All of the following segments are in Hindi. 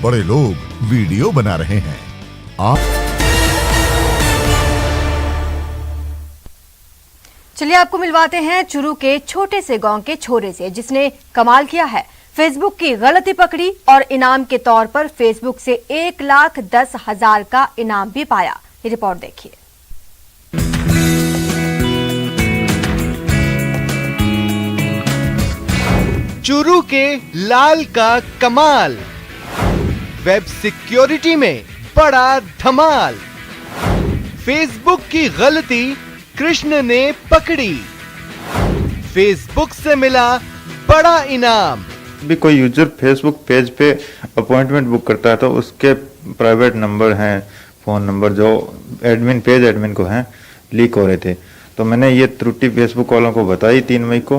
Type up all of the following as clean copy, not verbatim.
बड़े लोग वीडियो बना रहे हैं। चलिए आपको मिलवाते हैं चुरू के छोटे से गांव के छोरे से, जिसने कमाल किया है। फेसबुक की गलती पकड़ी और इनाम के तौर पर फेसबुक से 1,10,000 का इनाम भी पाया। ये रिपोर्ट देखिए। चुरू के लाल का कमाल, वेब सिक्योरिटी में बड़ा धमाल। फेसबुक की गलती कृष्ण ने पकड़ी, फेसबुक से मिला बड़ा इनाम। भी कोई यूजर फेसबुक पेज पे अपॉइंटमेंट बुक करता है तो उसके प्राइवेट नंबर हैं, फ़ोन नंबर जो पेज एडमिन को हैं, लीक हो रहे थे। तो मैंने ये त्रुटि फेसबुक वालों को बताई 3 मई को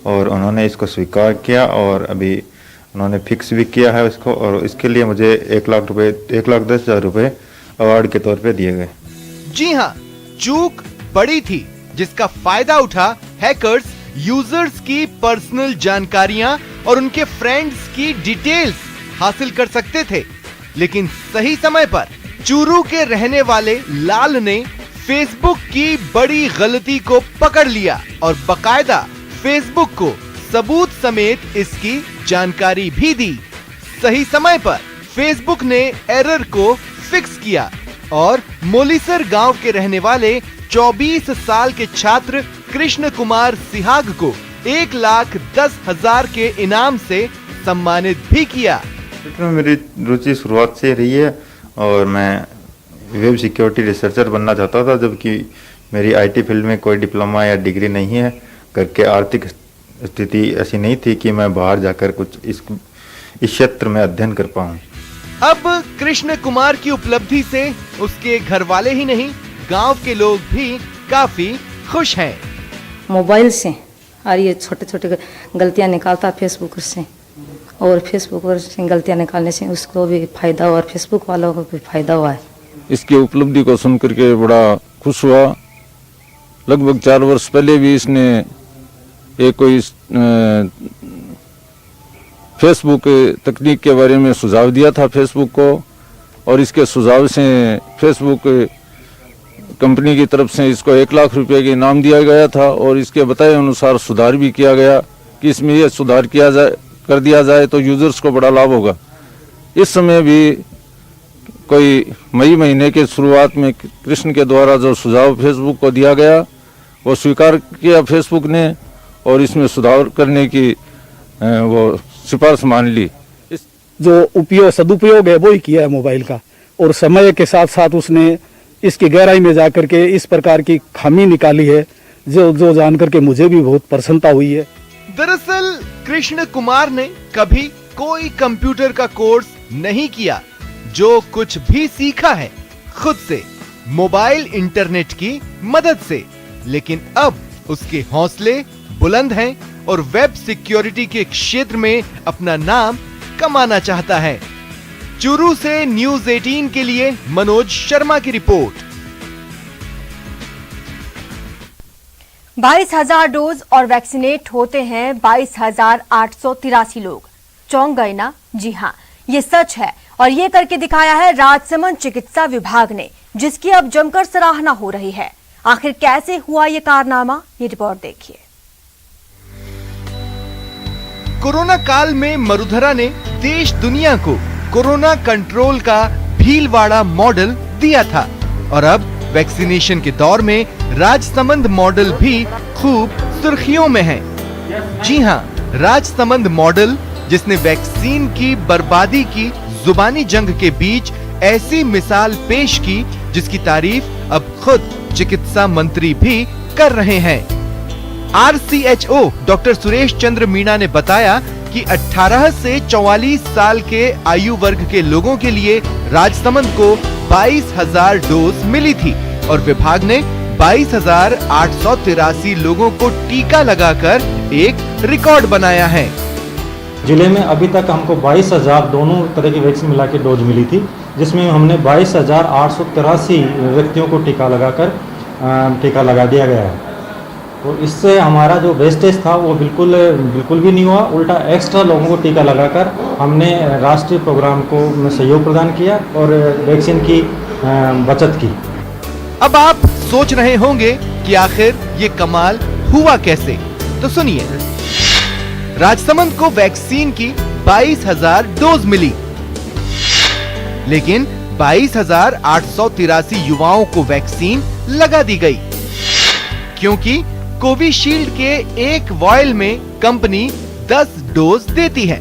और उन्होंने इसको स्वीकार किया और अभी उन्होंने फिक्स भी किया है इसको, और इसके लिए मुझे 1,10,000 रुपये अवार्ड के तौर पे दिए गए। जी हाँ, चूक बड़ी थी जिसका फायदा उठा हैकर्स यूजर्स की पर्सनल जानकारियां और उनके फ्रेंड्स की डिटेल्स हासिल कर सकते थे। लेकिन सही समय पर चूरू के रहने वाले लाल ने फेसबुक की बड़ी गलती को पकड़ लिया और बकायदा फेसबुक को सबूत समेत इसकी जानकारी भी दी। सही समय पर फेसबुक ने एरर को फिक्स किया और मोलीसर गांव के रहने वाले 24 साल के छात्र कृष्ण कुमार सिहाग को 1,10,000 के इनाम से सम्मानित भी किया। मेरी रुचि शुरुआत से रही है और मैं वेब सिक्योरिटी रिसर्चर बनना चाहता था, जबकि मेरी आईटी फील्ड में कोई डिप्लोमा या डिग्री नहीं है। करके आर्थिक स्थिति ऐसी नहीं थी कि मैं बाहर जाकर कुछ इस क्षेत्र में अध्ययन कर पाऊँ। अब कृष्ण कुमार की उपलब्धि से उसके घर वाले ही नहीं, गांव के लोग भी काफी खुश हैं। मोबाइल से और ये छोटे छोटे गलतियां निकालता फेसबुक से, और फेसबुक से गलतियां निकालने से उसको भी फायदा हुआ और फेसबुक वालों को भी फायदा हुआ है। इसकी उपलब्धि को सुनकर के बड़ा खुश हुआ। लगभग 4 वर्ष पहले भी इसने एक कोई फेसबुक तकनीक के बारे में सुझाव दिया था फेसबुक को, और इसके सुझाव से फेसबुक कंपनी की तरफ से इसको 1,00,000 रुपये के इनाम दिया गया था और इसके बताए अनुसार सुधार भी किया गया कि इसमें यह सुधार कर दिया जाए तो यूजर्स को बड़ा लाभ होगा। इस समय भी कोई मई महीने के शुरुआत में कृष्ण के द्वारा जो सुझाव फेसबुक को दिया गया वो स्वीकार किया फेसबुक ने और इसमें सुधार करने की वो सिफारिश मान ली। जो सदुपयोग है वो ही किया है मोबाइल का, और समय के साथ साथ उसने इसकी गहराई में जाकर के इस प्रकार की खामी निकाली है जो जान करके मुझे भी बहुत प्रसन्नता हुई है। दरअसल कृष्ण कुमार ने कभी कोई कंप्यूटर का कोर्स नहीं किया। जो कुछ भी सीखा है खुद से, मोबाइल इंटरनेट की मदद से। लेकिन अब उसके हौसले बुलंद हैं और वेब सिक्योरिटी के क्षेत्र में अपना नाम कमाना चाहता है। चूरू से न्यूज़ 18 के लिए मनोज शर्मा की रिपोर्ट। 22,000 डोज और वैक्सीनेट होते हैं 22,883 लोग। चौंक गए ना? जी हाँ, ये सच है और ये करके दिखाया है राजसमंद चिकित्सा विभाग ने, जिसकी अब जमकर सराहना हो रही है। आखिर कैसे हुआ ये कारनामा, ये रिपोर्ट देखिए। कोरोना काल में मरुधरा ने देश दुनिया को कोरोना कंट्रोल का भीलवाड़ा मॉडल दिया था और अब वैक्सीनेशन के दौर में राजसमंद मॉडल भी खूब सुर्खियों में है। जी हाँ, राजसमंद मॉडल जिसने वैक्सीन की बर्बादी की जुबानी जंग के बीच ऐसी मिसाल पेश की जिसकी तारीफ अब खुद चिकित्सा मंत्री भी कर रहे हैं। RCHO डॉक्टर सुरेश चंद्र मीणा ने बताया कि 18 से 44 साल के आयु वर्ग के लोगों के लिए राजसमंद को 22,000 डोज मिली थी और विभाग ने 22,883 लोगों को टीका लगाकर एक रिकॉर्ड बनाया है। जिले में अभी तक हमको 22,000 दोनों तरह की वैक्सीन मिला के डोज मिली थी, जिसमें हमने 22,883 व्यक्तियों को टीका लगा दिया गया है। तो इससे हमारा जो वेस्टेज था वो बिल्कुल भी नहीं हुआ, उल्टा एक्स्ट्रा लोगों को टीका लगाकर हमने राष्ट्रीय प्रोग्राम को में सहयोग प्रदान किया और वैक्सीन की बचत की। अब आप सोच रहे होंगे कि आखिर ये कमाल हुआ कैसे, तो सुनिए। राजसमंद को वैक्सीन की 22,000 डोज मिली, लेकिन 22,883 युवाओं को वैक्सीन लगा दी गई, क्योंकि कोविशील्ड के एक वॉयल में कंपनी 10 डोज देती है,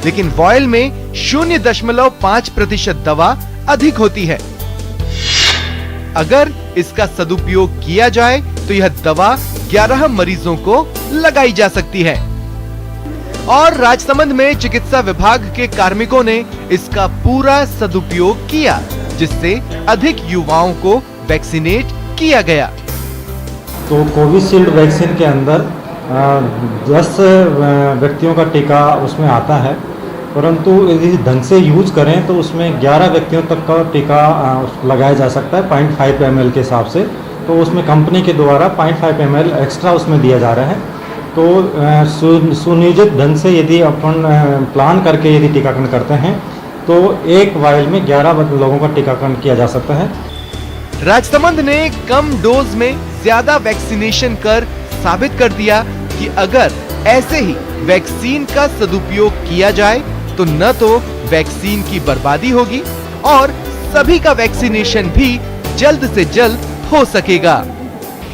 लेकिन वॉयल में 0.5% दवा अधिक होती है। अगर इसका सदुपयोग किया जाए तो यह दवा 11 मरीजों को लगाई जा सकती है। और राजसमंद में चिकित्सा विभाग के कार्मिकों ने इसका पूरा सदुपयोग किया, जिससे अधिक युवाओं को वैक्सीनेट किया गया। तो कोविशील्ड वैक्सीन के अंदर 10 व्यक्तियों का टीका उसमें आता है, परंतु यदि ढंग से यूज करें तो उसमें 11 व्यक्तियों तक का टीका लगाया जा सकता है 0.5 ml के हिसाब से। तो उसमें कंपनी के द्वारा 0.5 ml एक्स्ट्रा उसमें दिया जा रहा है। तो सुनियोजित ढंग से यदि अपन प्लान करके यदि टीकाकरण करते हैं तो एक वायल में 11 लोगों का टीकाकरण किया जा सकता है। राजसमंद ने कम डोज में ज्यादा वैक्सीनेशन कर साबित कर दिया कि अगर ऐसे ही वैक्सीन का सदुपयोग किया जाए तो न तो वैक्सीन की बर्बादी होगी और सभी का वैक्सीनेशन भी जल्द से जल्द हो सकेगा।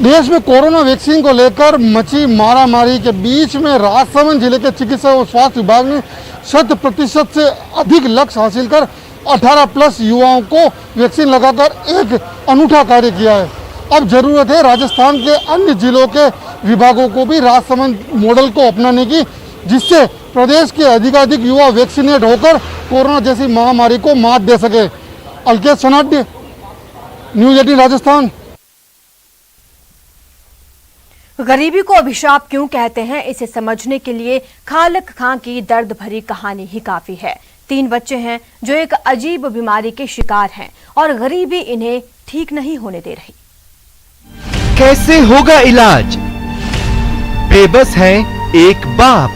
देश में कोरोना वैक्सीन को लेकर मची मारामारी के बीच में राजसमंद जिले के चिकित्सा और स्वास्थ्य विभाग ने 100% से अधिक लक्ष्य हासिल कर 18+ युवाओं को वैक्सीन लगाकर एक अनूठा कार्य किया है। अब जरूरत है राजस्थान के अन्य जिलों के विभागों को भी राजसमंद मॉडल को अपनाने की, जिससे प्रदेश के अधिकाधिक युवा वैक्सीनेट होकर कोरोना जैसी महामारी को मात दे सके। अलकेश सोनाड्य, न्यूज़ 18 राजस्थान। गरीबी को अभिशाप क्यों कहते हैं, इसे समझने के लिए खालक खां की दर्द भरी कहानी ही काफी है। 3 बच्चे हैं जो एक अजीब बीमारी के शिकार हैं और गरीबी इन्हें ठीक नहीं होने दे रही। कैसे होगा इलाज? बेबस है एक बाप,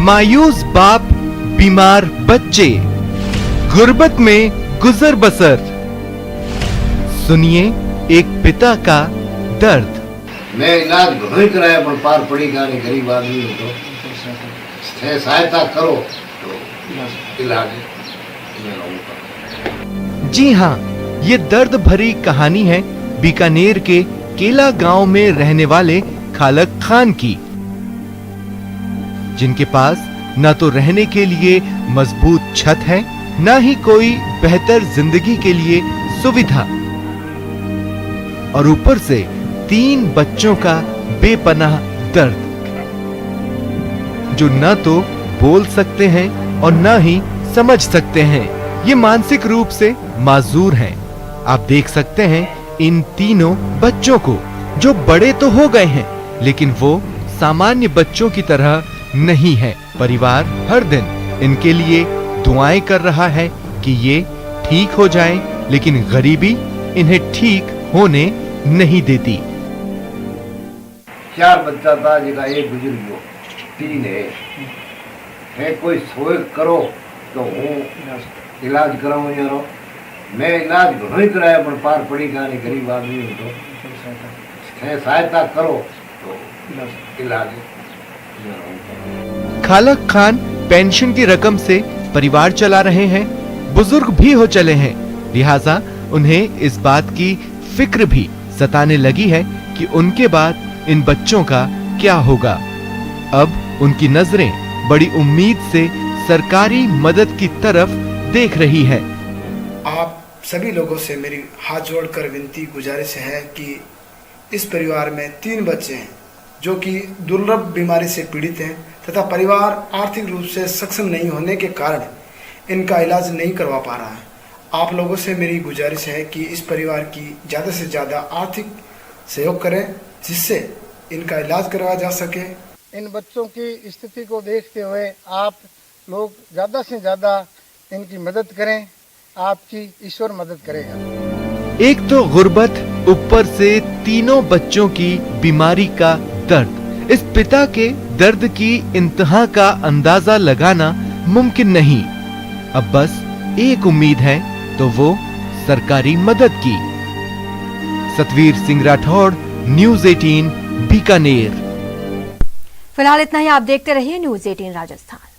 मायूस बाप, बीमार बच्चे, गुर्बत में गुजर बसर। सुनिए एक पिता का दर्द। मैं इलाज घणो कराया पर पार पड़ी गाने गरीब आदमी हो तो सहायता करो तो इलाज। जी हाँ, ये दर्द भरी कहानी है बीकानेर के केला गांव में रहने वाले खालक खान की, जिनके पास न तो रहने के लिए मजबूत छत है, न ही कोई बेहतर जिंदगी के लिए सुविधा, और ऊपर से 3 बच्चों का बेपनाह दर्द, जो न तो बोल सकते हैं और न ही समझ सकते हैं। ये मानसिक रूप से माजूर हैं। आप देख सकते हैं इन तीनों बच्चों को, जो बड़े तो हो गए हैं लेकिन वो सामान्य बच्चों की तरह नहीं है। परिवार हर दिन इनके लिए दुआएं कर रहा है कि ये ठीक हो जाएं, लेकिन गरीबी इन्हें ठीक होने नहीं देती। 4 बच्चा था जिनका एक गुजर गयो, 3 है कोई सोए करो तो हूँ इलाज कराऊं यारो। मैं इलाज घणो कराया पर पार पड़ी गाने गरीब आदमी हो तो सहायता करो तो इलाज। खालक खान पेंशन की रकम से परिवार चला रहे हैं, बुजुर्ग भी हो चले हैं, लिहाजा उन्हें इस बात की फिक्र भी सताने लगी है कि उनके बाद इन बच्चों का क्या होगा। अब उनकी नजरें बड़ी उम्मीद से सरकारी मदद की तरफ देख रही है। आप सभी लोगों से मेरी हाथ जोड़कर विनती गुजारिश है कि इस परिवार में 3 बच्चे हैं जो कि दुर्लभ बीमारी से पीड़ित हैं तथा परिवार आर्थिक रूप से सक्षम नहीं होने के कारण इनका इलाज नहीं करवा पा रहा है। आप लोगों से मेरी गुजारिश है कि इस परिवार की ज़्यादा से ज़्यादा आर्थिक सहयोग करें, जिससे इनका इलाज करवाया जा सके। इन बच्चों की स्थिति को देखते हुए आप लोग ज़्यादा से ज़्यादा इनकी मदद करें, आपकी ईश्वर मदद करेगा। एक तो गुर्बत, ऊपर से तीनों बच्चों की बीमारी का दर्द। इस पिता के दर्द की इंतहा का अंदाजा लगाना मुमकिन नहीं। अब बस एक उम्मीद है तो वो सरकारी मदद की। सतवीर सिंह राठौड़, न्यूज़ 18 बीकानेर। फिलहाल इतना ही। आप देखते रहिए न्यूज़ 18 राजस्थान।